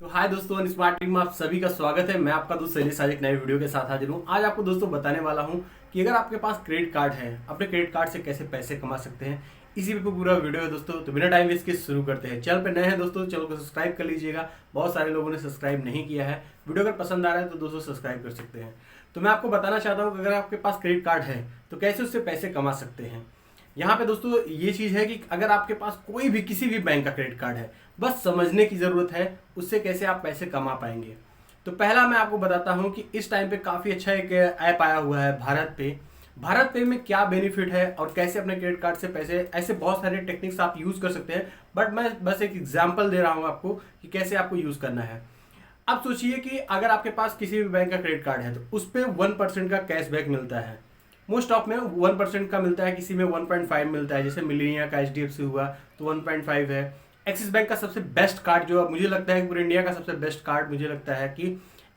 तो हाय दोस्तों, स्मार्ट टिक में आप सभी का स्वागत है। मैं आपका दोस्त शैलेश आज एक नए वीडियो के साथ हाजिर हूँ। आज आपको दोस्तों बताने वाला हूँ कि अगर आपके पास क्रेडिट कार्ड है, अपने क्रेडिट कार्ड से कैसे पैसे कमा सकते हैं। इसी पे पूरा वीडियो है दोस्तों। तो बिना टाइम वेस्ट के शुरू करते हैं। चैनल पे नए हैं दोस्तों, चैनल को सब्सक्राइब कर लीजिएगा। बहुत सारे लोगों ने सब्सक्राइब नहीं किया है। वीडियो अगर पसंद आ रहा है तो दोस्तों सब्सक्राइब कर सकते हैं। तो मैं आपको बताना चाहता हूँ कि अगर आपके पास क्रेडिट कार्ड है तो कैसे उससे पैसे कमा सकते हैं। यहाँ पे दोस्तों ये चीज है कि अगर आपके पास कोई भी किसी भी बैंक का क्रेडिट कार्ड है, बस समझने की जरूरत है उससे कैसे आप पैसे कमा पाएंगे। तो पहला मैं आपको बताता हूँ कि इस टाइम पे काफी अच्छा एक ऐप आया हुआ है भारत पे। भारत पे में क्या बेनिफिट है और कैसे अपने क्रेडिट कार्ड से पैसे, ऐसे बहुत सारे टेक्निक्स आप यूज कर सकते हैं। बट मैं बस एक एग्जाम्पल दे रहा हूँ आपको कि कैसे आपको यूज करना है। अब सोचिए कि अगर आपके पास किसी भी बैंक का क्रेडिट कार्ड है तो उस पर 1% का कैशबैक मिलता है। मोस्ट ऑफ में 1% का मिलता है, किसी में 1.5 मिलता है। जैसे मिलेनिया का HDFC हुआ तो 1.5 है। एक्सिस बैंक का सबसे बेस्ट कार्ड जो मुझे लगता है पूरे इंडिया का सबसे बेस्ट कार्ड मुझे लगता है कि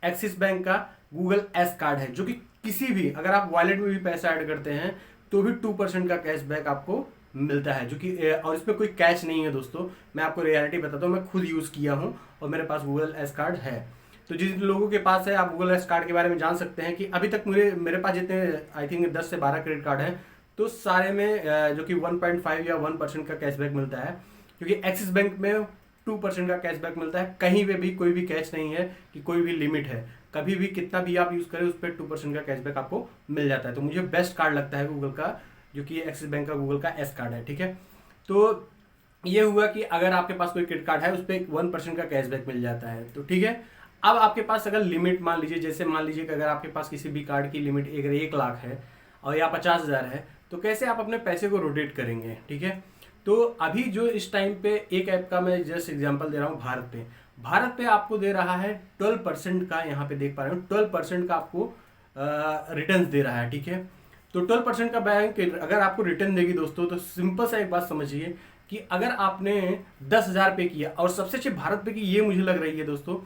एक्सिस बैंक का गूगल एस कार्ड है, जो कि किसी भी अगर आप वॉलेट में भी पैसा ऐड करते हैं तो भी 2% का कैशबैक आपको मिलता है। जो कि और इस पर कोई कैश नहीं है दोस्तों। मैं आपको रियलिटी बताता हूँ, मैं खुद यूज़ किया हूँ और मेरे पास गूगल एस कार्ड है। तो जिन लोगों के पास है, आप गूगल एस कार्ड के बारे में जान सकते हैं कि अभी तक मेरे पास जितने आई थिंक 10 से 12 क्रेडिट कार्ड हैं, तो सारे में जो कि 1.5 या 1% का कैशबैक मिलता है। क्योंकि एक्सिस बैंक में 2% का कैशबैक मिलता है। कहीं पे भी कोई भी कैश नहीं है कि कोई भी लिमिट है। कभी भी कितना भी आप यूज़ करें उस पर 2% का कैशबैक आपको मिल जाता है। तो मुझे बेस्ट कार्ड लगता है गूगल का, जो कि एक्सिस बैंक का गूगल का एस कार्ड है। ठीक है, तो ये हुआ कि अगर आपके पास कोई क्रेडिट कार्ड है उस पर 1% का कैशबैक मिल जाता है। तो ठीक है, अब आपके पास अगर लिमिट मान लीजिए, जैसे मान लीजिए कि अगर आपके पास किसी भी कार्ड की लिमिट अगर 1 लाख है और या 50,000 है, तो कैसे आप अपने पैसे को रोटेट करेंगे। ठीक है, तो अभी जो इस टाइम पे एक ऐप का मैं जस्ट एग्जांपल दे रहा हूँ, भारत पे आपको दे रहा है 12% का, यहाँ पे देख पा रहे हो 12% का आपको रिटर्न दे रहा है। ठीक है, तो 12% का बैंक अगर आपको रिटर्न देगी दोस्तों, तो सिंपल सा एक बात समझिए कि अगर आपने 10,000 पे किया, और सबसे अच्छी भारत पे की ये मुझे लग रही है दोस्तों,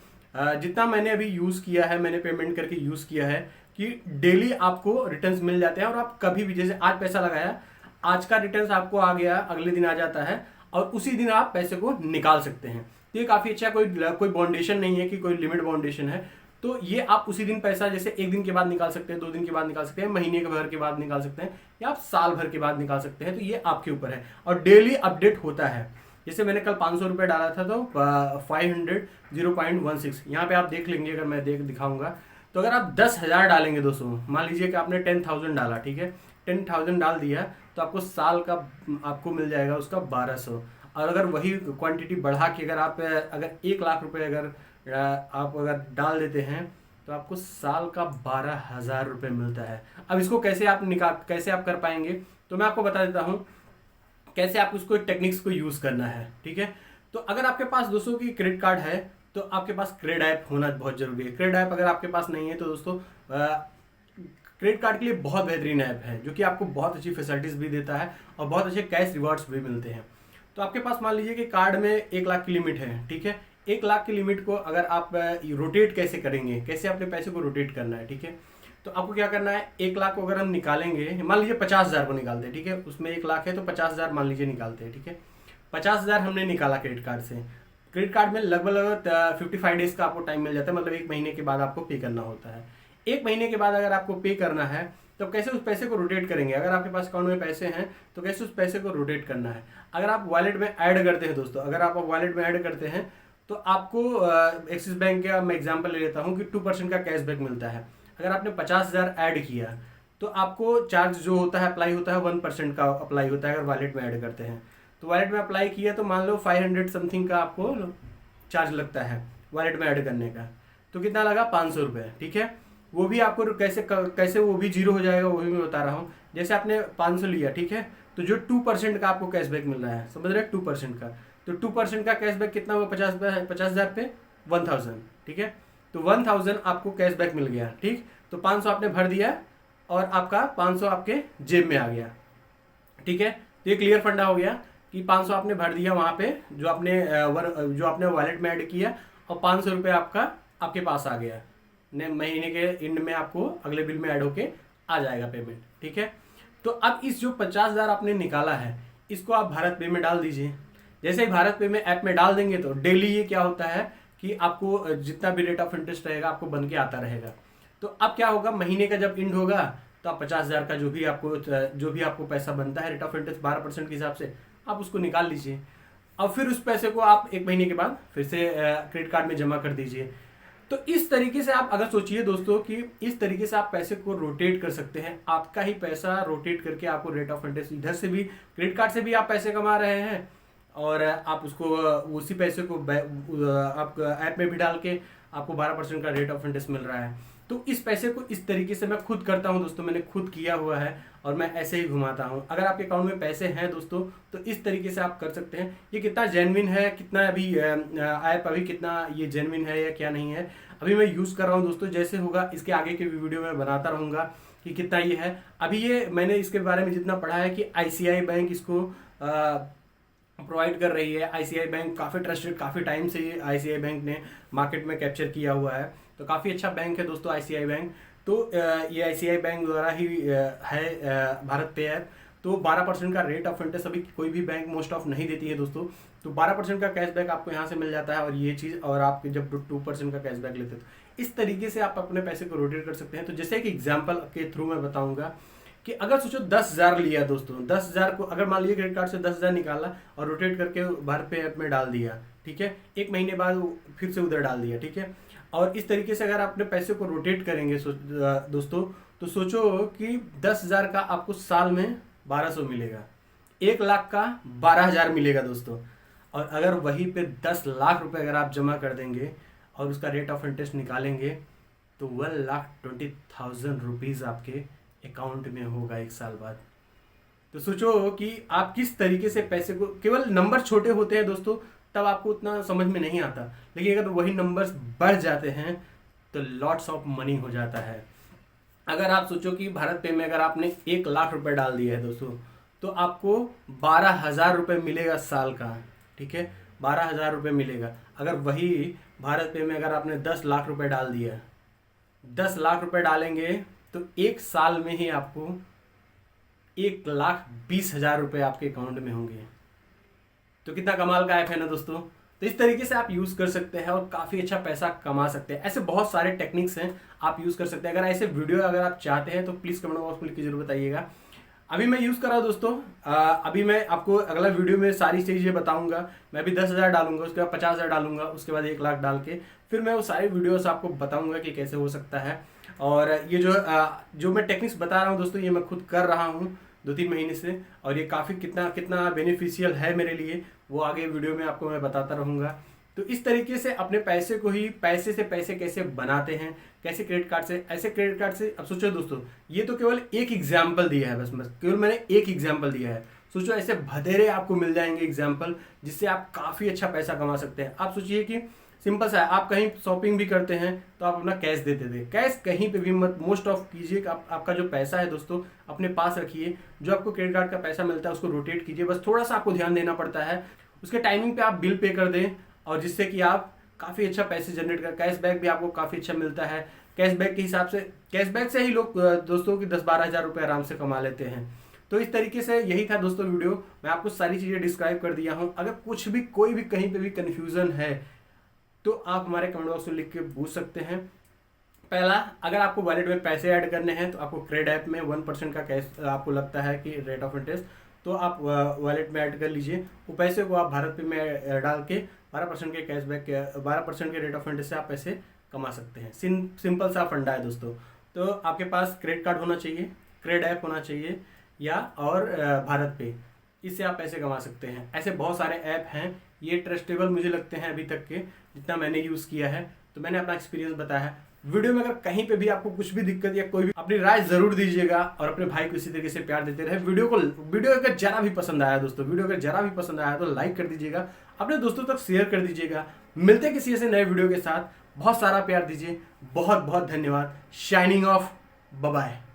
जितना मैंने अभी यूज़ किया है, मैंने पेमेंट करके यूज़ किया है कि डेली आपको रिटर्न्स मिल जाते हैं। और आप कभी भी, जैसे आज पैसा लगाया, आज का रिटर्न्स आपको आ गया, अगले दिन आ जाता है और उसी दिन आप पैसे को निकाल सकते हैं। तो ये काफ़ी अच्छा, कोई बाउंडेशन नहीं है कि कोई लिमिट बाउंडेशन है। तो ये आप उसी दिन पैसा, जैसे एक दिन के बाद निकाल सकते हैं, 2 दिन के बाद निकाल सकते हैं, महीने के भर के बाद निकाल सकते हैं, या आप साल भर के बाद निकाल सकते हैं। तो ये आपके ऊपर है और डेली अपडेट होता है। जैसे मैंने कल 500 रुपये डाला था तो 500 0.16 यहाँ पे आप देख लेंगे। अगर मैं दिखाऊंगा तो अगर आप 10,000 डालेंगे दोस्तों, मान लीजिए कि आपने 10,000 डाला, ठीक है, 10,000 डाल दिया, तो आपको साल का आपको मिल जाएगा उसका 1200। और अगर वही क्वांटिटी बढ़ा के अगर 1 लाख रुपए अगर आप अगर डाल देते हैं तो आपको साल का 12,000 रुपये मिलता है। अब इसको कैसे आप कर पाएंगे, तो मैं आपको बता देता हूँ कैसे आप उसको टेक्निक्स को यूज़ करना है। ठीक है, तो अगर आपके पास दोस्तों की क्रेडिट कार्ड है तो आपके पास क्रेडिट ऐप होना बहुत जरूरी है। क्रेडिट ऐप अगर आपके पास नहीं है तो दोस्तों क्रेडिट कार्ड के लिए बहुत बेहतरीन ऐप है, जो कि आपको बहुत अच्छी फैसिलिटीज़ भी देता है और बहुत अच्छे कैश रिवॉर्ड्स भी मिलते हैं। तो आपके पास मान लीजिए कि कार्ड में 1 लाख की लिमिट है। ठीक है, 1 लाख की लिमिट को अगर आप रोटेट कैसे करेंगे, कैसे अपने पैसे को रोटेट करना है। ठीक है, तो आपको क्या करना है, 1 लाख को अगर हम निकालेंगे, मान लीजिए 50,000 को निकालते हैं। ठीक है, उसमें 1 लाख है तो 50,000 मान लीजिए निकालते हैं। ठीक है, 50,000 हमने निकाला क्रेडिट कार्ड से। क्रेडिट कार्ड में लगभग 55 डेज का आपको टाइम मिल जाता है, मतलब 1 महीने के बाद आपको पे करना होता है। 1 महीने के बाद अगर आपको पे करना है तो कैसे उस पैसे को रोटेट करेंगे। अगर आपके पास अकाउंट में पैसे हैं तो कैसे उस पैसे को रोटेट करना है। अगर आप वॉलेट में ऐड करते हैं दोस्तों, अगर आप वॉलेट में ऐड करते हैं तो आपको एक्सिस बैंक का मैं एग्जांपल ले लेता हूं कि 2% का कैशबैक मिलता है। अगर आपने 50,000 ऐड किया तो आपको चार्ज जो होता है अप्लाई होता है 1% का अप्लाई होता है अगर वॉलेट में ऐड करते हैं। तो वॉलेट में अप्लाई किया तो मान लो 500 समथिंग का आपको चार्ज लगता है वॉलेट में ऐड करने का। तो कितना लगा, 500 रुपये। ठीक है, वो भी आपको कैसे वो भी जीरो हो जाएगा, वो भी मैं बता रहा हूँ। जैसे आपने 500 लिया, ठीक है, तो जो 2% का आपको कैशबैक मिल रहा है, समझ रहे हैं, 2% का, तो 2% का कैशबैक कितना हुआ, 50,000 पे 1,000। ठीक है, तो 1,000 आपको कैशबैक मिल गया। ठीक, तो 500 आपने भर दिया और आपका 500 आपके जेब में आ गया। ठीक है, तो ये क्लियर फंडा हो गया कि 500 आपने भर दिया वहाँ पे, जो आपने वॉलेट में ऐड किया, और 500 रुपये आपका आपके पास आ गया। महीने के एंड में आपको अगले बिल में ऐड होके आ जाएगा पेमेंट। ठीक है, तो अब इस जो 50,000 आपने निकाला है इसको आप भारत पे में डाल दीजिए। जैसे ही भारत पे में ऐप में डाल देंगे तो डेली ये क्या होता है कि कि आपको जितना भी रेट ऑफ इंटरेस्ट रहेगा आपको बन के आता रहेगा। तो अब क्या होगा, महीने का जब इंड होगा तो आप 50,000 का जो भी आपको पैसा बनता है रेट ऑफ इंटरेस्ट 12% के हिसाब से आप उसको निकाल लीजिए। अब फिर उस पैसे को आप 1 महीने के बाद फिर से क्रेडिट कार्ड में जमा कर दीजिए। तो इस तरीके से आप अगर सोचिए दोस्तों कि इस तरीके से आप पैसे को रोटेट कर सकते हैं। आपका ही पैसा रोटेट करके आपको रेट ऑफ इंटरेस्ट, इधर से भी क्रेडिट कार्ड से भी आप पैसे कमा रहे हैं और आप उसको उसी पैसे को आप ऐप में भी डाल के आपको 12% का रेट ऑफ इंटरेस्ट मिल रहा है। तो इस पैसे को इस तरीके से मैं खुद करता हूं दोस्तों, मैंने खुद किया हुआ है और मैं ऐसे ही घुमाता हूं। अगर आपके अकाउंट में पैसे हैं दोस्तों तो इस तरीके से आप कर सकते हैं। ये कितना जेन्युइन है, कितना अभी ऐप अभी कितना ये जेन्युइन है या क्या नहीं है, अभी मैं यूज़ कर रहा हूँ दोस्तों। जैसे होगा इसके आगे के वीडियो में बनाता रहूँगा कि कितना ये है। अभी ये मैंने इसके बारे में जितना पढ़ा है कि आईसीआई बैंक इसको प्रोवाइड कर रही है। आईसीआई बैंक काफ़ी ट्रस्टेड, काफ़ी टाइम से ये आईसीआई बैंक ने मार्केट में कैप्चर किया हुआ है, तो काफ़ी अच्छा बैंक है दोस्तों आईसीआई बैंक। तो ये आईसीआई बैंक द्वारा ही है भारत पे ऐप। तो 12% का रेट ऑफ इंटरेस्ट अभी कोई भी बैंक मोस्ट ऑफ नहीं देती है दोस्तों। तो 12% का कैशबैक आपको यहाँ से मिल जाता है और ये चीज़, और आप जब 2% का कैशबैक लेते हो तो इस तरीके से आप अपने पैसे को रोटेट कर सकते हैं। तो जैसे एक एग्जाम्पल के थ्रू मैं बताऊंगा कि अगर सोचो 10,000 लिया दोस्तों, 10,000 को अगर मान लीजिए क्रेडिट कार्ड से 10,000 निकाला और रोटेट करके भारत पे ऐप में डाल दिया, ठीक है, 1 महीने बाद फिर से उधर डाल दिया, ठीक है। और इस तरीके से अगर आप अपने पैसे को रोटेट करेंगे दोस्तों, तो सोचो कि 10,000 का आपको साल में 1200 मिलेगा, 1 लाख का 12,000 मिलेगा दोस्तों। और अगर वहीं पे 10 लाख रुपए अगर आप जमा कर देंगे और उसका रेट ऑफ इंटरेस्ट निकालेंगे तो 1,20,000 रुपीज़ आपके अकाउंट में होगा 1 साल बाद। तो सोचो कि आप किस तरीके से पैसे को, केवल नंबर छोटे होते हैं दोस्तों तब आपको उतना समझ में नहीं आता, लेकिन अगर वही नंबर्स बढ़ जाते हैं तो लॉट्स ऑफ मनी हो जाता है। अगर आप सोचो कि भारत पे में अगर आपने 1 लाख रुपए डाल दिया है दोस्तों तो आपको 12,000 रुपये मिलेगा साल का, ठीक है, 12,000 रुपये मिलेगा। अगर वही भारत पे में अगर आपने 10 लाख रुपए डाल दिया, 10 लाख रुपए डालेंगे तो 1 साल में ही आपको 1,20,000 रुपये आपके अकाउंट में होंगे। तो कितना कमाल का ऐप है ना दोस्तों। तो इस तरीके से आप यूज़ कर सकते हैं और काफ़ी अच्छा पैसा कमा सकते हैं। ऐसे बहुत सारे टेक्निक्स हैं आप यूज़ कर सकते हैं। अगर ऐसे वीडियो अगर आप चाहते हैं तो प्लीज़ कमेंट बॉक्स में लिख के जरूर बताइएगा। अभी मैं यूज़ कर रहा हूँ दोस्तों, अभी मैं आपको अगला वीडियो में सारी चीज़ें बताऊंगा। मैं अभी 10,000 डालूंगा, उसके बाद 50,000 डालूंगा, उसके बाद 1 लाख डाल के फिर मैं वो सारी वीडियोस आपको बताऊंगा कि कैसे हो सकता है। और ये जो मैं टेक्निक्स बता रहा हूँ दोस्तों ये मैं खुद कर रहा हूँ 2-3 महीने से, और ये काफ़ी कितना बेनिफिशियल है मेरे लिए वो आगे वीडियो में आपको मैं बताता रहूँगा। तो इस तरीके से अपने पैसे को ही, पैसे से पैसे कैसे बनाते हैं, कैसे क्रेडिट कार्ड से, ऐसे क्रेडिट कार्ड से। अब सोचो दोस्तों ये तो केवल एक एग्जाम्पल दिया है, बस केवल मैंने एक एग्जाम्पल दिया है। सोचो ऐसे भदेरे आपको मिल जाएंगे एग्जाम्पल जिससे आप काफ़ी अच्छा पैसा कमा सकते हैं। आप सोचिए कि सिंपल सा है, आप कहीं शॉपिंग भी करते हैं तो आप अपना कैश देते थे, कैश कहीं पे भी मत मोस्ट ऑफ कीजिए। आपका जो पैसा है दोस्तों अपने पास रखिए, जो आपको क्रेडिट कार्ड का पैसा मिलता है उसको रोटेट कीजिए। बस थोड़ा सा आपको ध्यान देना पड़ता है, उसके टाइमिंग पे आप बिल पे कर दें और जिससे कि आप काफ़ी अच्छा पैसे जनरेट कर, कैशबैक भी आपको काफ़ी अच्छा मिलता है। कैशबैक के हिसाब से, कैशबैक से ही लोग दोस्तों की 10-12 हज़ार रुपये आराम से कमा लेते हैं। तो इस तरीके से यही था दोस्तों वीडियो, मैं आपको सारी चीज़ें डिस्क्राइब कर दिया हूँ। अगर कुछ भी कोई भी कहीं पे भी कन्फ्यूज़न है तो आप हमारे कमेंट बॉक्स में लिख के पूछ सकते हैं। पहला, अगर आपको वॉलेट में पैसे ऐड करने हैं तो आपको क्रेड ऐप में 1% का कैश आपको लगता है कि रेट ऑफ इंटरेस्ट, तो आप वॉलेट में ऐड कर लीजिए। वो पैसे को आप भारत पे में डाल के 12% के कैशबैक के 12% के रेट ऑफ इंटरेस्ट से आप पैसे कमा सकते हैं। सिंपल सा फंडा है दोस्तों। तो आपके पास क्रेडिट कार्ड होना चाहिए, क्रेड ऐप होना चाहिए या और भारत पे, इससे आप पैसे कमा सकते हैं। ऐसे बहुत सारे ऐप हैं, ये ट्रस्टेबल मुझे लगते हैं अभी तक के जितना मैंने यूज़ किया है। तो मैंने अपना एक्सपीरियंस बताया है। वीडियो में अगर कहीं पे भी आपको कुछ भी दिक्कत या कोई भी, अपनी राय जरूर दीजिएगा और अपने भाई को इसी तरीके से प्यार देते रहे। वीडियो अगर जरा भी पसंद आया दोस्तों, वीडियो अगर जरा भी पसंद आया तो लाइक कर दीजिएगा, अपने दोस्तों तक शेयर कर दीजिएगा। मिलते किसी ऐसे नए वीडियो के साथ, बहुत सारा प्यार दीजिए। बहुत बहुत धन्यवाद। Signing off, bye bye.